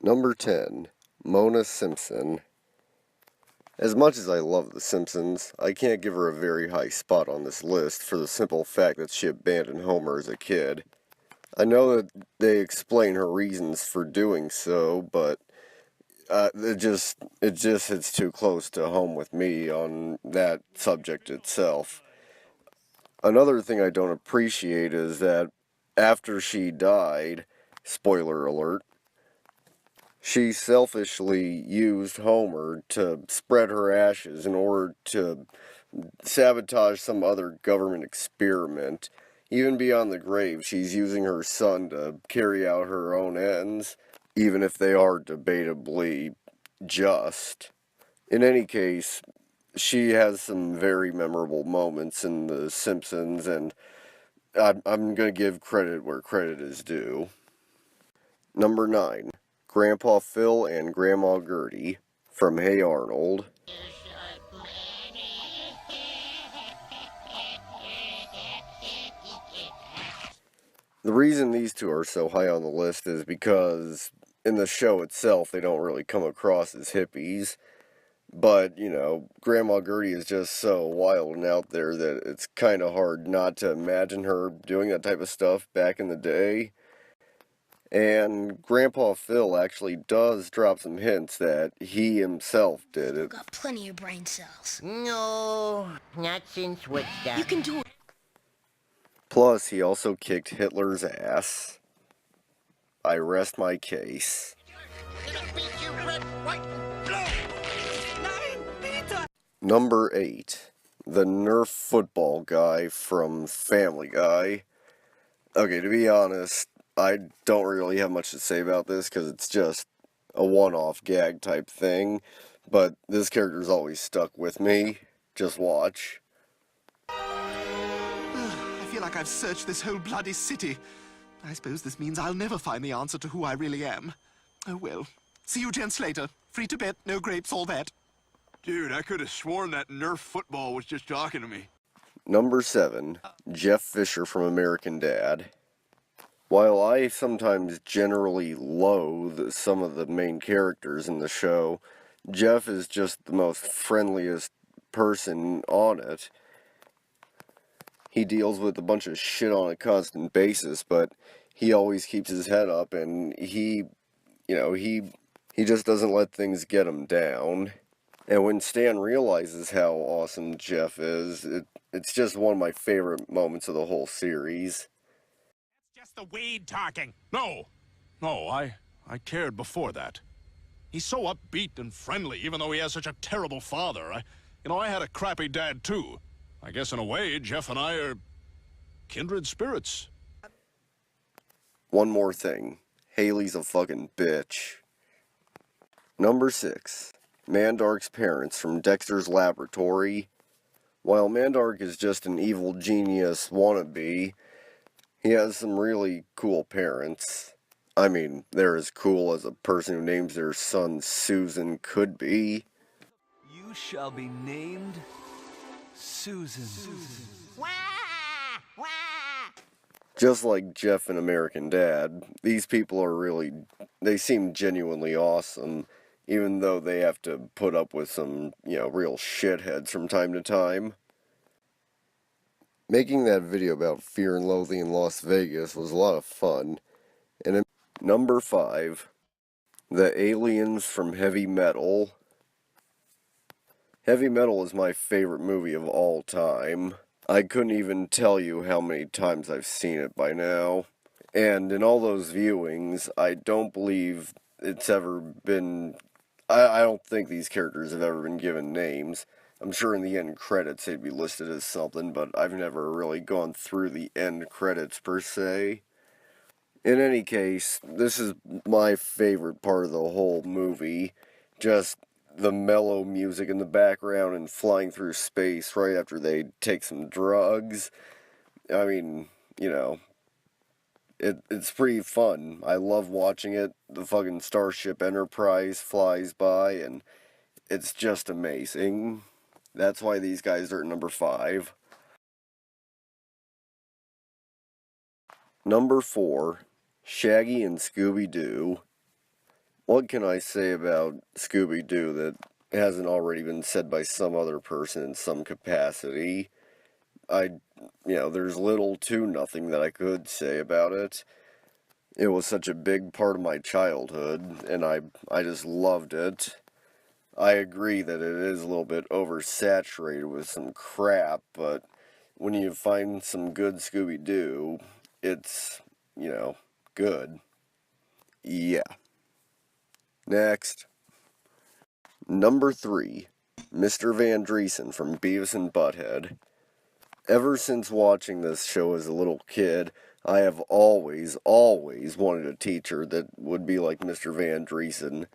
Number 10, Mona Simpson. As much as I love The Simpsons, I can't give her a very high spot on this list for the simple fact that she abandoned Homer as a kid. I know that they explain her reasons for doing so, but it just hits too close to home with me on that subject itself. Another thing I don't appreciate is that after she died, spoiler alert, she selfishly used Homer to spread her ashes in order to sabotage some other government experiment. Even beyond the grave, she's using her son to carry out her own ends, even if they are debatably just. In any case, she has some very memorable moments in The Simpsons, and I'm going to give credit where credit is due. Number 9, Grandpa Phil and Grandma Gertie from Hey Arnold. The reason these two are so high on the list is because in the show itself they don't really come across as hippies. But, Grandma Gertie is just so wild and out there that it's kind of hard not to imagine her doing that type of stuff back in the day. And Grandpa Phil actually does drop some hints that he himself did it. Got plenty of brain cells. No, not since Woodstock. You can do it. Plus, he also kicked Hitler's ass. I rest my case. Number 8, the Nerf football guy from Family Guy. Okay, to be honest, I don't really have much to say about this because it's just a one-off gag type thing, but this character's always stuck with me. Just watch. I feel like I've searched this whole bloody city. I suppose this means I'll never find the answer to who I really am. Oh well. See you gents later. Free to bet, no grapes, all that. Dude, I could have sworn that Nerf football was just talking to me. Number 7, Jeff Fisher from American Dad. While I sometimes generally loathe some of the main characters in the show, Jeff is just the most friendliest person on it. He deals with a bunch of shit on a constant basis, but he always keeps his head up, and he just doesn't let things get him down. And when Stan realizes how awesome Jeff is, it's just one of my favorite moments of the whole series. That's just the weed talking. No, I cared before that. He's so upbeat and friendly, even though he has such a terrible father. I had a crappy dad, too. I guess in a way, Jeff and I are kindred spirits. One more thing. Haley's a fucking bitch. Number 6, Mandark's parents from Dexter's Laboratory. While Mandark is just an evil genius wannabe, he has some really cool parents. I mean, they're as cool as a person who names their son Susan could be. You shall be named Susan. Wah! Wah! Just like Jeff and American Dad, these people they seem genuinely awesome, even though they have to put up with some, real shitheads from time to time. Making that video about Fear and Loathing in Las Vegas was a lot of fun. And number 5, the aliens from Heavy Metal. Heavy Metal is my favorite movie of all time. I couldn't even tell you how many times I've seen it by now. And in all those viewings, I don't believe it's ever been... I don't think these characters have ever been given names. I'm sure in the end credits they'd be listed as something, but I've never really gone through the end credits per se. In any case, this is my favorite part of the whole movie. Just the mellow music in the background and flying through space right after they take some drugs. I mean, it's pretty fun. I love watching it. The fucking Starship Enterprise flies by, and it's just amazing. That's why these guys are at number 5. Number 4, Shaggy and Scooby-Doo. What can I say about Scooby-Doo that hasn't already been said by some other person in some capacity? There's little to nothing that I could say about it. It was such a big part of my childhood, and I just loved it. I agree that it is a little bit oversaturated with some crap, but when you find some good Scooby-Doo, it's, good. Yeah. Next. Number 3. Mr. Van Driesen from Beavis and Butthead. Ever since watching this show as a little kid, I have always wanted a teacher that would be like Mr. Van Driesen.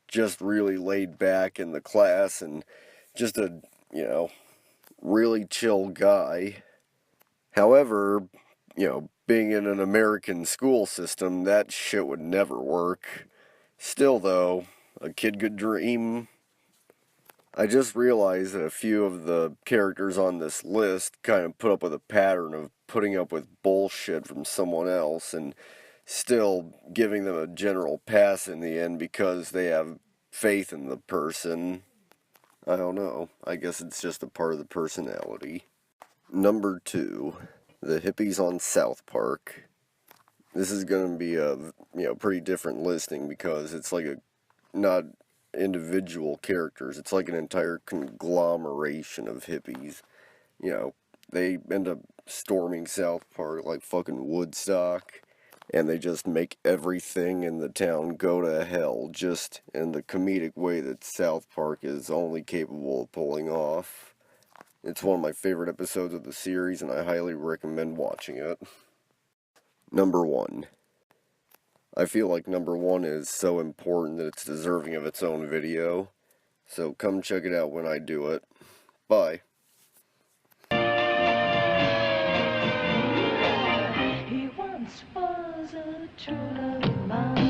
Just really laid back in the class and just a, really chill guy. However, being in an American school system, that shit would never work. Still, though, a kid could dream. I just realized that a few of the characters on this list kind of put up with a pattern of putting up with bullshit from someone else and still giving them a general pass in the end because they have faith in the person. I don't know. I guess it's just a part of the personality. Number 2, the hippies on South Park. This is going to be a pretty different listing because it's like not individual characters. It's like an entire conglomeration of hippies. They end up storming South Park like fucking Woodstock, and they just make everything in the town go to hell, just in the comedic way that South Park is only capable of pulling off. It's one of my favorite episodes of the series, and I highly recommend watching it. Number 1. I feel like number 1 is so important that it's deserving of its own video. So come check it out when I do it. Bye. He once was a true love of mine.